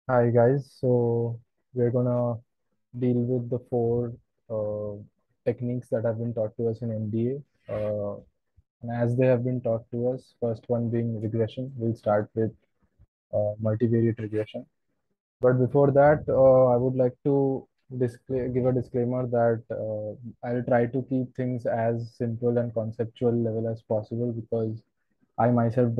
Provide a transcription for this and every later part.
Hi guys, so we're gonna deal with the four uh, techniques that have been taught to us in MDA. And as they have been taught to us, first one being regression, we'll start with multivariate regression. But before that, I would like to give a disclaimer that I'll try to keep things as simple and conceptual level as possible because I myself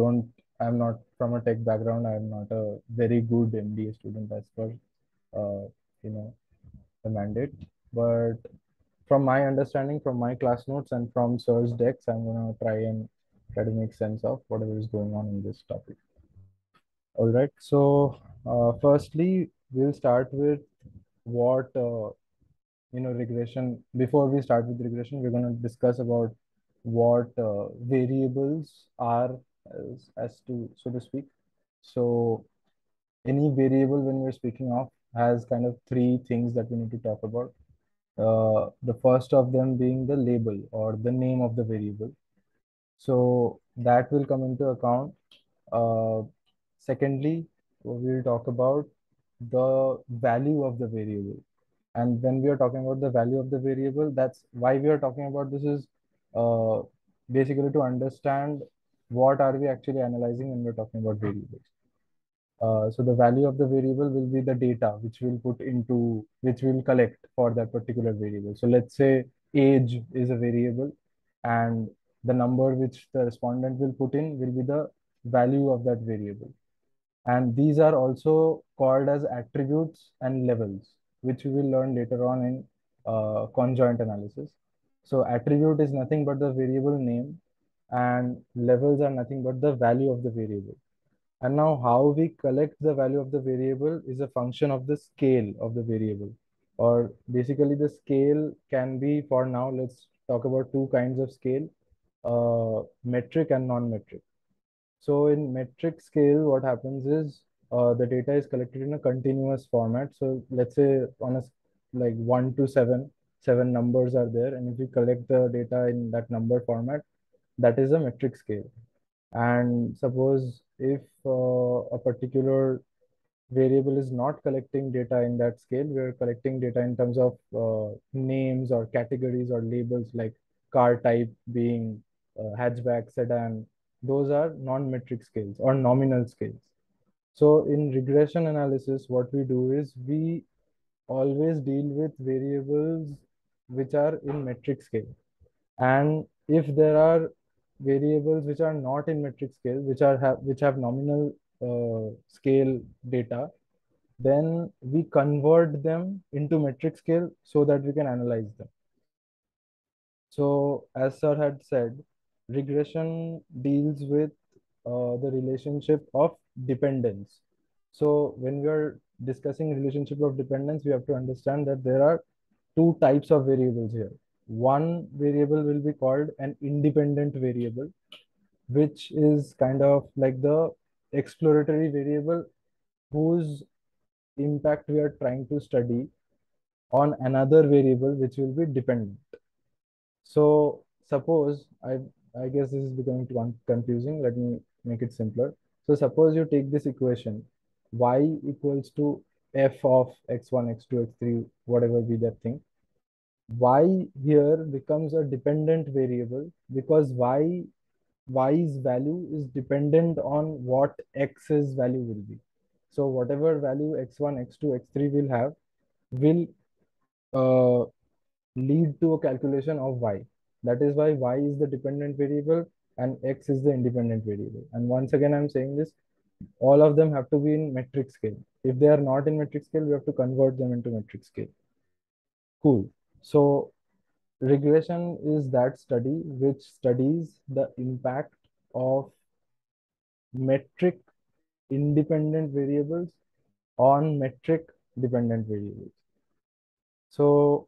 I'm not from a tech background. I'm not a very good MDA student as per uh, you know the mandate. But from my understanding, from my class notes and from Sir's decks, I'm gonna try to make sense of whatever is going on in this topic. All right. So, firstly, we'll start with what regression. Before we start with regression, we're gonna discuss about what variables are, as to so to speak. So, any variable when we're speaking of has kind of three things that we need to talk about. The first of them being the label or the name of the variable. So that will come into account. Uh, Secondly, we'll talk about the value of the variable. And when we are talking about the value of the variable, that's why we are talking about this is uh, basically to understand what are we actually analyzing when we're talking about variables. So the value of the variable will be the data which we'll collect for that particular variable. So let's say age is a variable and the number which the respondent will put in will be the value of that variable. And these are also called as attributes and levels, which we will learn later on in conjoint analysis. So attribute is nothing but the variable name and levels are nothing but the value of the variable. And now how we collect the value of the variable is a function of the scale of the variable. Or basically the scale can be, for now, let's talk about two kinds of scale, metric and non-metric. So in metric scale, what happens is the data is collected in a continuous format. So let's say like 1 to 7, 7 numbers are there. And if we collect the data in that number format, that is a metric scale. And suppose if a particular variable is not collecting data in that scale, we are collecting data in terms of names or categories or labels like car type being hatchback, sedan. Those are non-metric scales or nominal scales. So in regression analysis, what we do is we always deal with variables which are in metric scale. And if there are variables which are not in metric scale, which have nominal scale data, then we convert them into metric scale so that we can analyze them. So as Sir had said, regression deals with the relationship of dependence. So when we are discussing relationship of dependence, we have to understand that there are two types of variables here. One variable will be called an independent variable, which is kind of like the exploratory variable whose impact we are trying to study on another variable which will be dependent. So suppose I guess this is becoming too confusing. Let me make it simpler. So suppose you take this equation y equals to f of x1, x2, x3, whatever be that thing. Y here becomes a dependent variable because y's value is dependent on what x's value will be. So whatever value x1, x2, x3 will have will uh, lead to a calculation of y. That is why y is the dependent variable and x is the independent variable. And once again, I'm saying this, all of them have to be in metric scale. If they are not in metric scale, we have to convert them into metric scale. Cool. So regression is that study which studies the impact of metric independent variables on metric dependent variables. So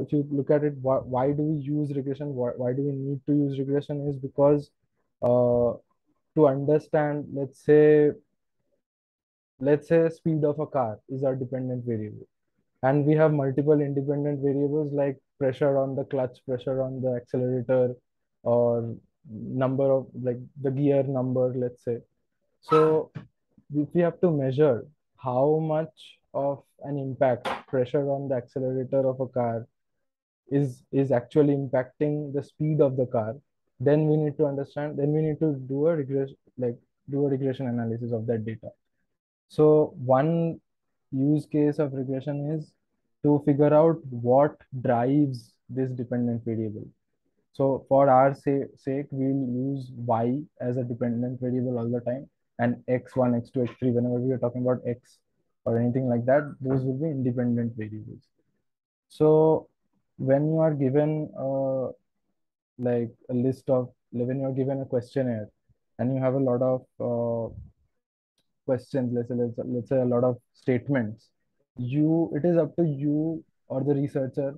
if you look at it, why do we use regression? Why do we need to use regression? Is because uh, to understand, let's say speed of a car is our dependent variable, and we have multiple independent variables like pressure on the clutch, pressure on the accelerator, or number of like the gear number, let's say. So if we have to measure how much of an impact pressure on the accelerator of a car is actually impacting the speed of the car, then we need to understand, then we need to do a regression analysis of that data. So one use case of regression is to figure out what drives this dependent variable. So for our sake, we'll use y as a dependent variable all the time, and x1, x2, x3, whenever we are talking about x or anything like that, those will be independent variables. So when you are given like a list of, when you're given a questionnaire and you have a lot of questions, let's say a lot of statements, it is up to you or the researcher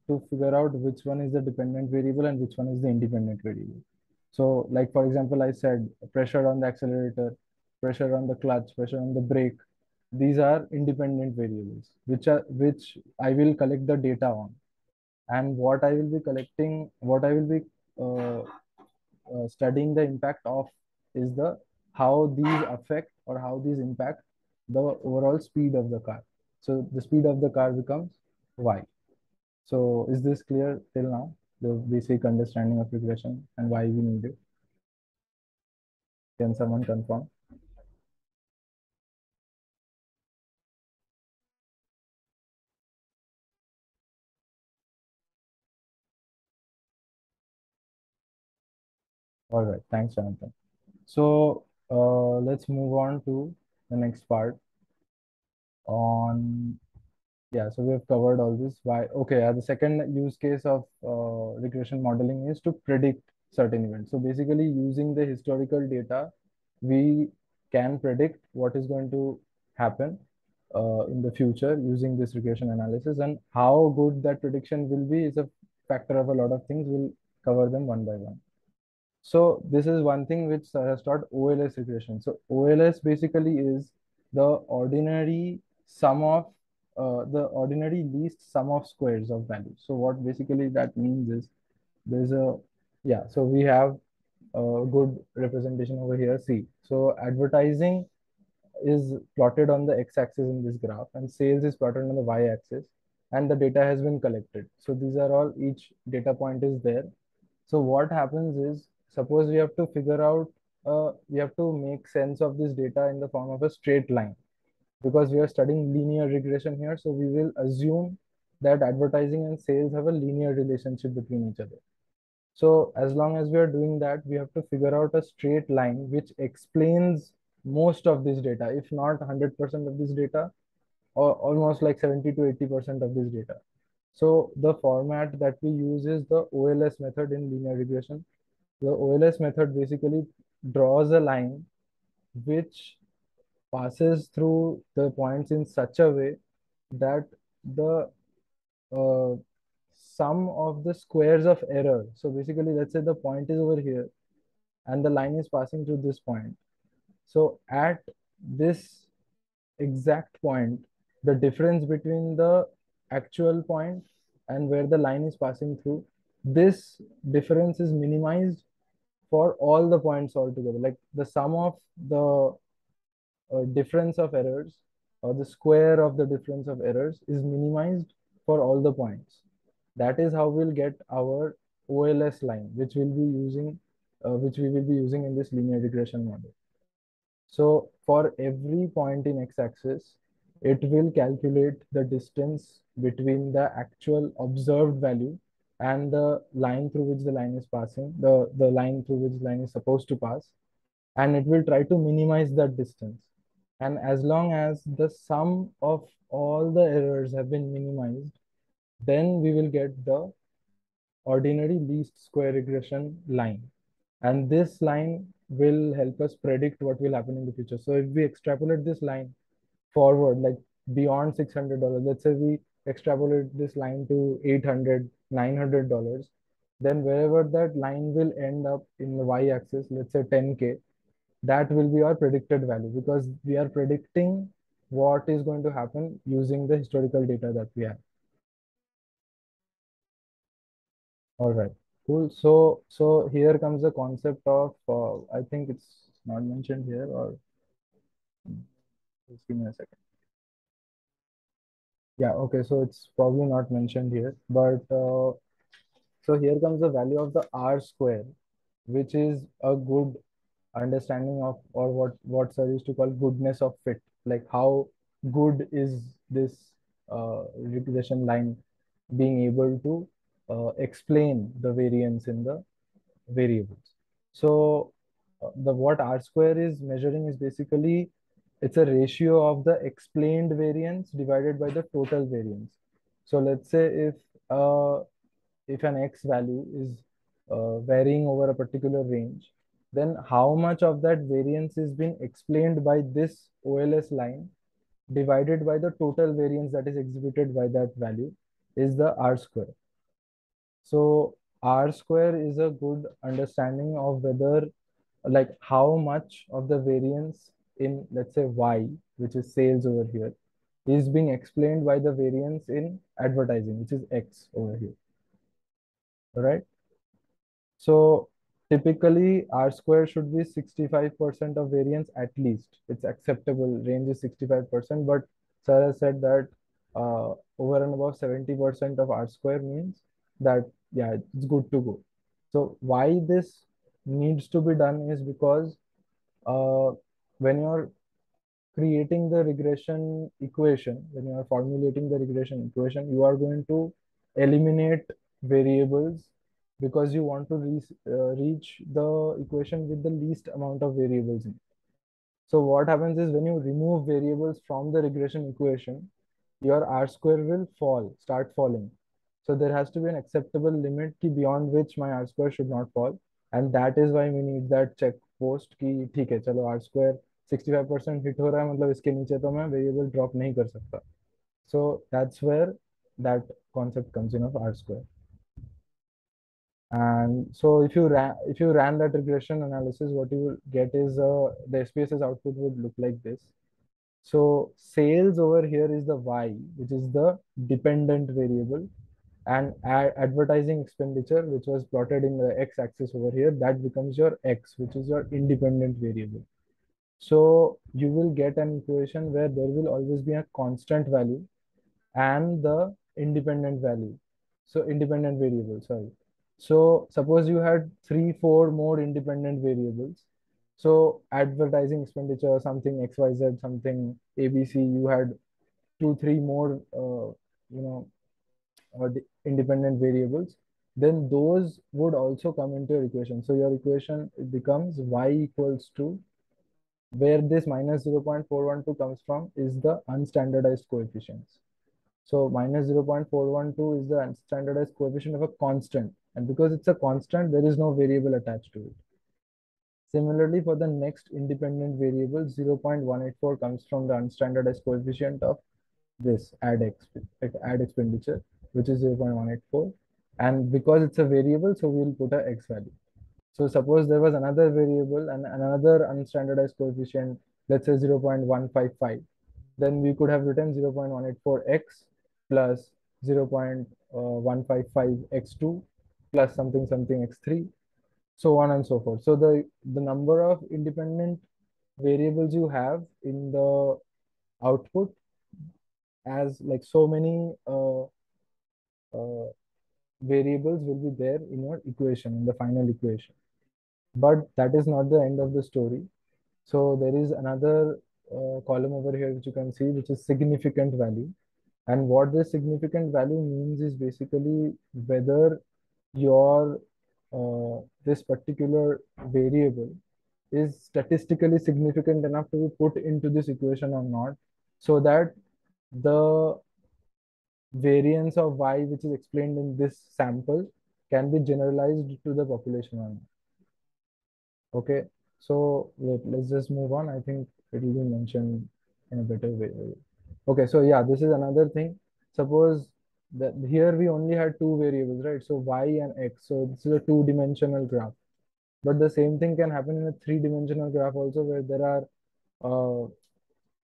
to figure out which one is the dependent variable and which one is the independent variable. So like for example, I said pressure on the accelerator, pressure on the clutch, pressure on the brake. These are independent variables which I will collect the data on. And what I will be collecting, what I will be uh, studying the impact of is the how these affect or how these impact the overall speed of the car. So the speed of the car becomes y. So is this clear till now? The basic understanding of regression and why we need it. Can someone confirm? All right, thanks, Jonathan. So let's move on to the next part on. Yeah, so we have covered all this. Why? Okay, the second use case of regression modeling is to predict certain events. So basically, using the historical data, we can predict what is going to happen in the future using this regression analysis. And how good that prediction will be is a factor of a lot of things. We'll cover them one by one. So this is one thing which has taught OLS regression. So OLS basically is the ordinary sum of the ordinary least sum of squares of values. So what basically that means is there's a, yeah, so we have a good representation over here. See, so advertising is plotted on the x-axis in this graph and sales is plotted on the y-axis, and the data has been collected. So these are all, each data point is there. So what happens is, suppose we have to figure out, we have to make sense of this data in the form of a straight line, because we are studying linear regression here. So we will assume that advertising and sales have a linear relationship between each other. So as long as we are doing that, we have to figure out a straight line which explains most of this data, if not 100% of this data, or almost like 70 to 80% of this data. So the format that we use is the OLS method in linear regression. The OLS method basically draws a line which passes through the points in such a way that the uh, sum of the squares of error. So basically, let's say the point is over here and the line is passing through this point. So at this exact point, the difference between the actual point and where the line is passing through, this difference is minimized for all the points altogether. Like the sum of the difference of errors, or the square of the difference of errors, is minimized for all the points. That is how we'll get our OLS line, which we will be using in this linear regression model. So for every point in x-axis, it will calculate the distance between the actual observed value and the line through which the line is passing, the line through which the line is supposed to pass, and it will try to minimize that distance. And as long as the sum of all the errors have been minimized, then we will get the ordinary least square regression line. And this line will help us predict what will happen in the future. So if we extrapolate this line forward, like beyond $600, let's say we extrapolate this line to 800, $900, then wherever that line will end up in the y-axis, let's say 10K, that will be our predicted value, because we are predicting what is going to happen using the historical data that we have. All right, cool. So here comes the concept of, I think it's not mentioned here, or Just give me a second. Yeah, okay, so it's probably not mentioned here, but so here comes the value of the R square, which is a good understanding of, or what sir used to call goodness of fit. Like how good is this regression line being able to explain the variance in the variables. So the what R square is measuring is basically it's a ratio of the explained variance divided by the total variance. So let's say uh, if an x value is varying over a particular range, then how much of that variance is being explained by this OLS line divided by the total variance that is exhibited by that value is the R square. So R square is a good understanding of whether, like, how much of the variance in, let's say, Y, which is sales over here, is being explained by the variance in advertising, which is X over here. All right. So typically R square should be 65% of variance at least. It's acceptable. Range is 65%, but Sarah said that over and above 70% of R square means that, yeah, it's good to go. So why this needs to be done is because uh, when you're creating the regression equation, when you are formulating the regression equation, you are going to eliminate variables because you want to reach the equation with the least amount of variables in. So what happens is when you remove variables from the regression equation, your R square will start falling. So there has to be an acceptable limit ki beyond which my R square should not fall. And that is why we need that check post कि ठीक है चलो R square 65% hit हो रहा है मतलब इसके नीचे तो मैं वेरिएबल ड्रॉप नहीं कर सकता. So that's where that concept comes in of R square. And so if you ran that regression analysis, what you will get is the SPSS output would look like this. So sales over here is the Y, which is the dependent variable, and advertising expenditure, which was plotted in the x-axis over here, that becomes your X, which is your independent variable. So you will get an equation where there will always be a constant value and the independent value. So independent variable, sorry. So suppose you had 3, 4 more independent variables. So advertising expenditure, something XYZ, something ABC, you had 2, 3 more, independent variables. Then those would also come into your equation. So your equation becomes y equals to, where this minus 0.412 comes from is the unstandardized coefficients. So minus 0.412 is the unstandardized coefficient of a constant. And because it's a constant, there is no variable attached to it. Similarly, for the next independent variable, 0.184 comes from the unstandardized coefficient of this add expenditure, which is 0.184. And because it's a variable, so we'll put a x value. So suppose there was another variable and another unstandardized coefficient, let's say 0.155, then we could have written 0.184x plus 0.155x2 plus something something x3, so on and so forth. So the number of independent variables you have in the output as like so many uh, variables will be there in your equation, in the final equation. But that is not the end of the story. So there is another column over here which you can see, which is significant value. And what this significant value means is basically whether your this particular variable is statistically significant enough to be put into this equation or not, so that the variance of y, which is explained in this sample, can be generalized to the population or not. Okay, so wait, let's just move on. I think it will be mentioned in a better way. Okay, so yeah, this is another thing. Suppose that here we only had two variables, right? So y and x. So this is a two-dimensional graph. But the same thing can happen in a three-dimensional graph also, where there are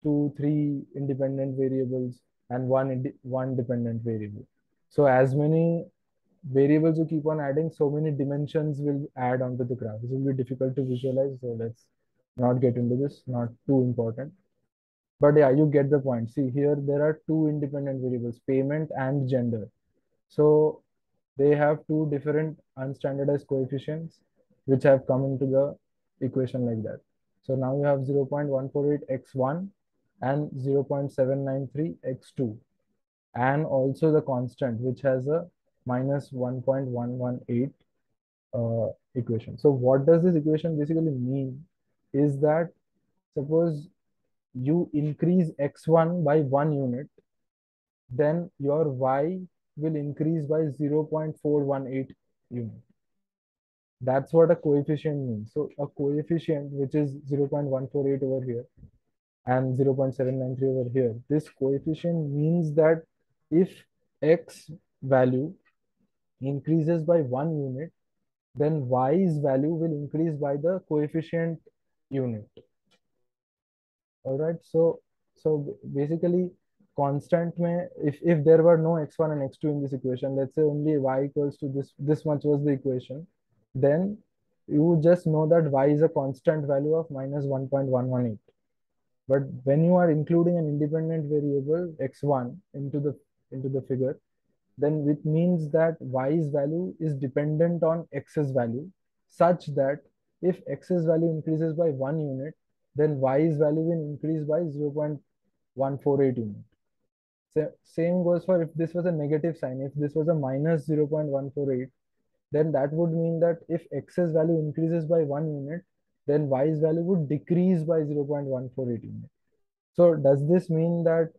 2, 3 independent variables and one dependent variable. So as many variables you keep on adding, so many dimensions will add onto the graph. This will be difficult to visualize, so let's not get into this, not too important. But yeah, you get the point. See, here there are two independent variables, payment and gender. So they have two different unstandardized coefficients which have come into the equation like that. So now you have 0.148 x1 and 0.793 x2, and also the constant which has a minus 1.118 equation. So what does this equation basically mean is that suppose you increase x1 by 1 unit, then your y will increase by 0.418 unit. That's what a coefficient means. So a coefficient which is 0.148 over here and 0.793 over here, this coefficient means that if x value increases by 1 unit, then y's value will increase by the coefficient unit. All right. So basically, constant में if there were no x1 and x2 in this equation, let's say only y equals to this much was the equation, then you would just know that y is a constant value of minus 1.118. But when you are including an independent variable x1 into the figure, then it means that y's value is dependent on x's value, such that if x's value increases by 1 unit, then y's value will increase by 0.148 unit. So same goes for if this was a negative sign. If this was a minus 0.148, then that would mean that if x's value increases by 1 unit, then y's value would decrease by 0.148 unit. So does this mean that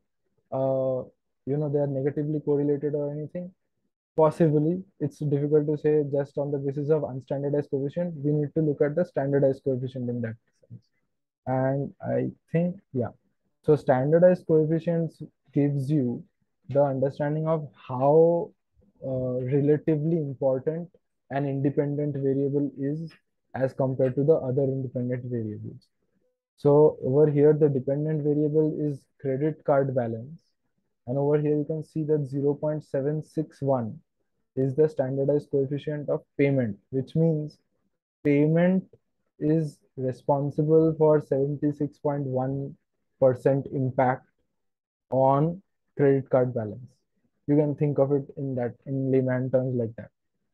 they are negatively correlated or anything? Possibly. It's difficult to say just on the basis of unstandardized coefficient. We need to look at the standardized coefficient in that sense. And I think, yeah. So standardized coefficients gives you the understanding of how relatively important an independent variable is as compared to the other independent variables. So over here, the dependent variable is credit card balance. And over here, you can see that 0.761 is the standardized coefficient of payment, which means payment is responsible for 76.1% impact on credit card balance. You can think of it in that, in layman terms like that.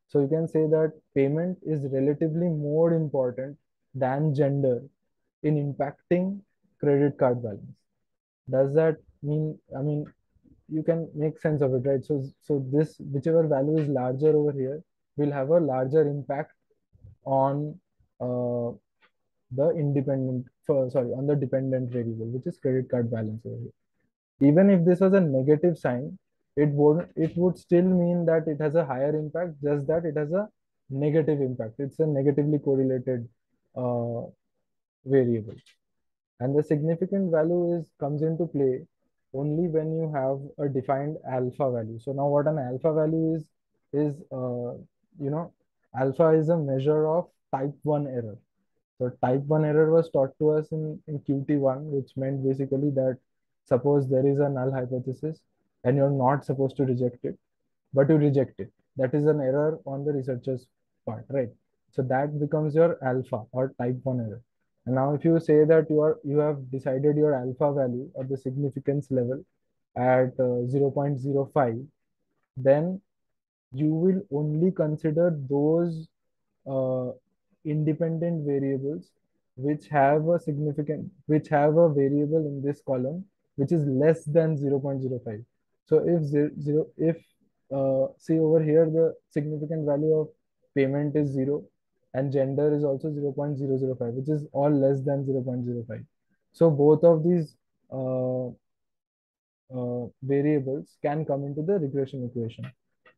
So you can say that payment is relatively more important than gender in impacting credit card balance. Does that mean, I mean, you can make sense of it, right? So this, whichever value is larger over here, will have a larger impact on uh, the on the dependent variable, which is credit card balance over here. Even if this was a negative sign, it would still mean that it has a higher impact, just that it has a negative impact. It's a negatively correlated uh, variable. And the significant value is comes into play only when you have a defined alpha value. So now what an alpha value is alpha is a measure of type 1 error. So type 1 error was taught to us in QT1, which meant basically that suppose there is a null hypothesis and you're not supposed to reject it, but you reject it. That is an error on the researcher's part, right? So that becomes your alpha or type 1 error. And now if you say that you have decided your alpha value or the significance level at 0.05, then you will only consider those uh, independent variables which have a variable in this column which is less than 0.05. So if if see over here, the significant value of payment is 0 and gender is also 0.005, which is all less than 0.05. So both of these variables can come into the regression equation.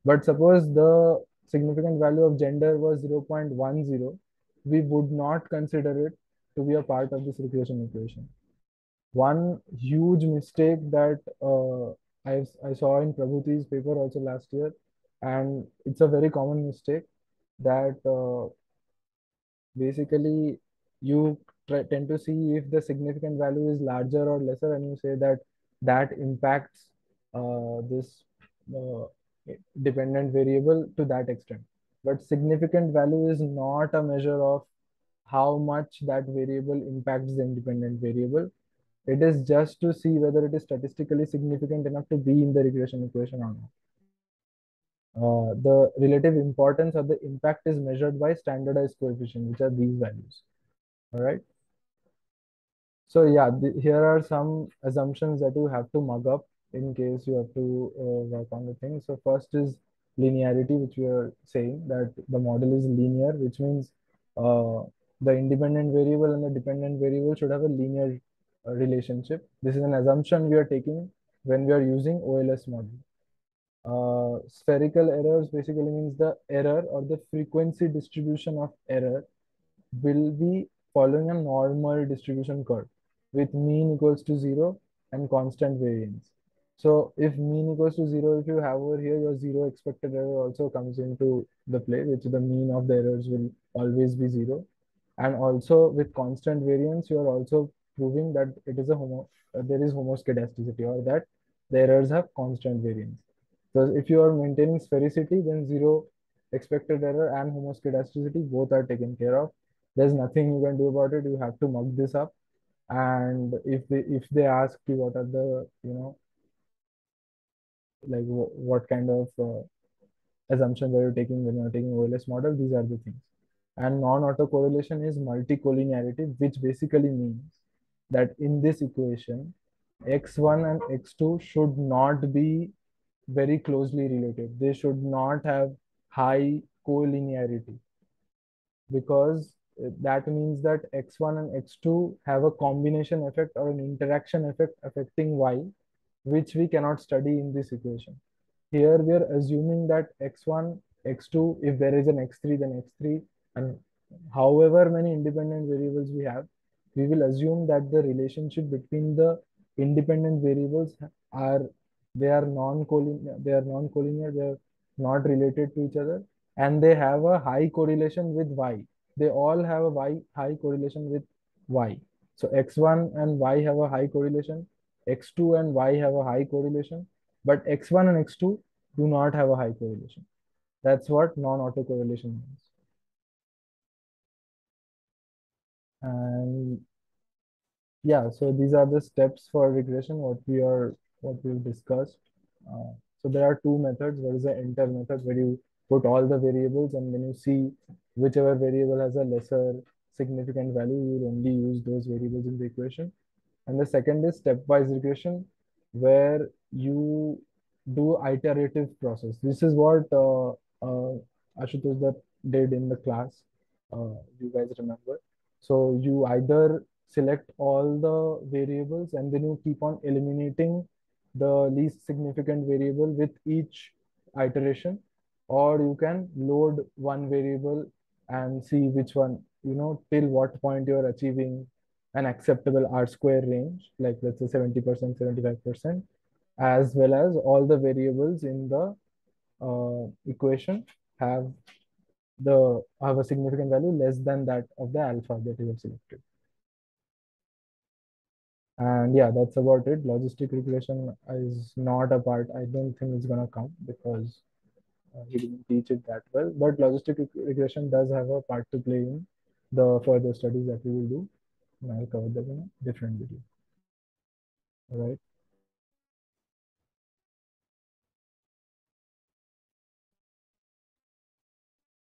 But suppose the significant value of gender was 0.10, we would not consider it to be a part of this regression equation. One huge mistake that I saw in Prabhuti's paper also last year, and it's a very common mistake that basically you tend to see if the significant value is larger or lesser, and you say that that impacts this uh, dependent variable to that extent. But significant value is not a measure of how much that variable impacts the independent variable. It is just to see whether it is statistically significant enough to be in the regression equation or not. The relative importance of the impact is measured by standardized coefficient, which are these values. All right. So yeah, here are some assumptions that you have to mug up in case you have to work on the thing. So first is linearity, which we are saying that the model is linear, which means uh, the independent variable and the dependent variable should have a linear relationship. This is an assumption we are taking when we are using OLS model. Spherical errors basically means the error or the frequency distribution of error will be following a normal distribution curve with mean equals to 0 and constant variance. So if mean equals to 0, if you have over here, your 0 expected error also comes into the play, which the mean of the errors will always be 0. And also with constant variance, you are also proving that it is there is homoscedasticity, or that the errors have constant variance. So if you are maintaining sphericity, then 0 expected error and homoscedasticity both are taken care of. There's nothing you can do about it. You have to mug this up. And if they ask you what are the, like what kind of assumptions are you taking when you're taking OLS model, these are the things. And non-autocorrelation is multicollinearity, which basically means that in this equation, x1 and x2 should not be very closely related. They should not have high collinearity, because that means that x1 and x2 have a combination effect or an interaction effect affecting y, which we cannot study in this equation. Here we are assuming that x1, x2, if there is an x3, then x3, and however many independent variables we have, we will assume that the relationship between the independent variables are they are non-collinear, they are not related to each other, and they have a high correlation with y. They all have a high correlation with y. So x1 and y have a high correlation, x2 and y have a high correlation, but x1 and x2 do not have a high correlation. That's what non-autocorrelation means. And yeah, so these are the steps for regression, what we've discussed. So there are two methods. There is an enter method where you put all the variables, and then you see whichever variable has a lesser significant value, you will only use those variables in the equation. And the second is stepwise regression, where you do iterative process. This is what Ashutosh that did in the class. You guys remember? So you either select all the variables and then you keep on eliminating the least significant variable with each iteration, or you can load one variable and see which one, till what point you're achieving an acceptable R square range, like let's say 70%, 75%, as well as all the variables in the equation have have a significant value less than that of the alpha that you have selected. And yeah, that's about it. Logistic regression is not a part. I don't think it's gonna come because he didn't teach it that well. But logistic regression does have a part to play in the further studies that we will do. And I'll cover that in a different video. All right.